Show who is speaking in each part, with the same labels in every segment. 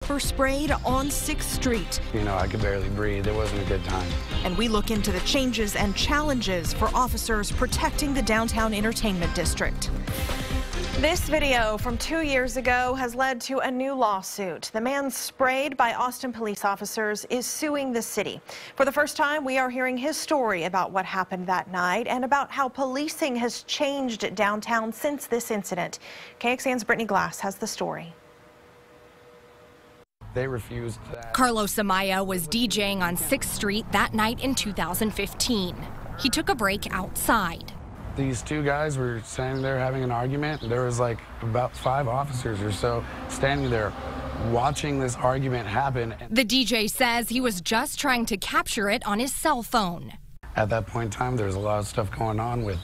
Speaker 1: Were sprayed on 6th Street.
Speaker 2: You know, I could barely breathe. It wasn't a good time.
Speaker 1: And we look into the changes and challenges for officers protecting the downtown entertainment district. This video from 2 years ago has led to a new lawsuit. The man sprayed by Austin police officers is suing the city. For the first time, we are hearing his story about what happened that night and about how policing has changed downtown since this incident. KXAN's Brittany Glass has the story.
Speaker 2: They refused that.
Speaker 3: Carlos Amaya was DJing on 6th Street that night in 2015. He took a break outside.
Speaker 2: These two guys were standing there having an argument. There was like about 5 officers or so standing there watching this argument happen.
Speaker 3: The DJ says he was just trying to capture it on his cell phone.
Speaker 2: At that point in time, there was a lot of stuff going on with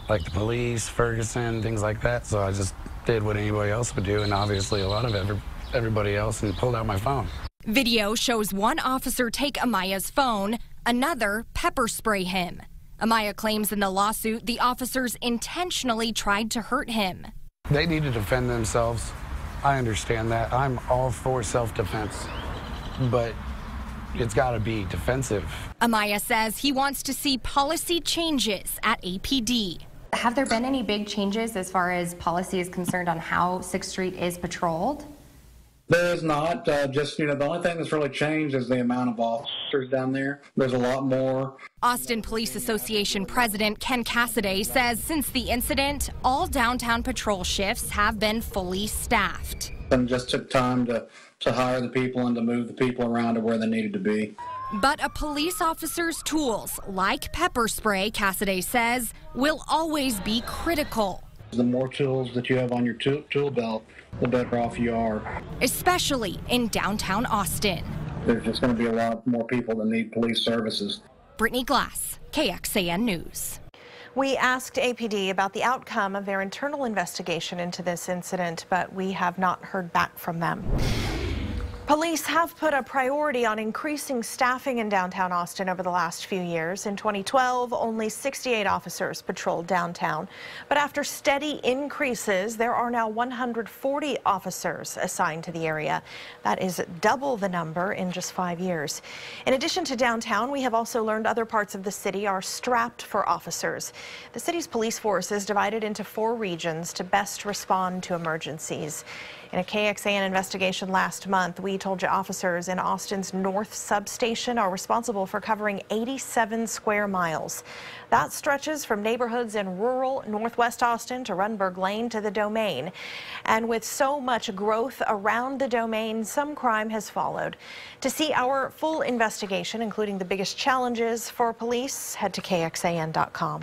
Speaker 2: like the police, Ferguson, things like that. So I just did what anybody else would do, and obviously a lot of everybody else, and pulled out my phone.
Speaker 3: Video shows one officer take Amaya's phone, another pepper spray him. Amaya claims in the lawsuit the officers intentionally tried to hurt him.
Speaker 2: They need to defend themselves. I understand that. I'm all for self-defense, but it's got to be defensive.
Speaker 3: Amaya says he wants to see policy changes at APD.
Speaker 4: Have there been any big changes as far as policy is concerned on how 6th Street is patrolled?
Speaker 5: There is not. Just, the only thing that's really changed is the amount of officers down there. There's a lot more.
Speaker 3: Austin Police Association President Ken Cassidy says since the incident, all downtown patrol shifts have been fully staffed.
Speaker 5: And just took time to hire the people and to move the people around to where they needed to be.
Speaker 3: But a police officer's tools, like pepper spray, Cassidy says, will always be critical.
Speaker 5: The more tools that you have on your tool belt, the better off you are.
Speaker 3: Especially in downtown Austin.
Speaker 5: There's just going to be a lot more people that need police services.
Speaker 3: Brittany Glass, KXAN News.
Speaker 1: We asked APD about the outcome of their internal investigation into this incident, but we have not heard back from them. Police have put a priority on increasing staffing in downtown Austin over the last few years. In 2012, only 68 officers patrolled downtown. But after steady increases, there are now 140 officers assigned to the area. That is double the number in just 5 years. In addition to downtown, we have also learned other parts of the city are strapped for officers. The city's police force is divided into 4 regions to best respond to emergencies. In a KXAN investigation last month, we told you officers in Austin's North Substation are responsible for covering 87 square miles. That stretches from neighborhoods in rural Northwest Austin to Runberg Lane to the Domain. And with so much growth around the Domain, some crime has followed. To see our full investigation, including the biggest challenges for police, head to KXAN.com.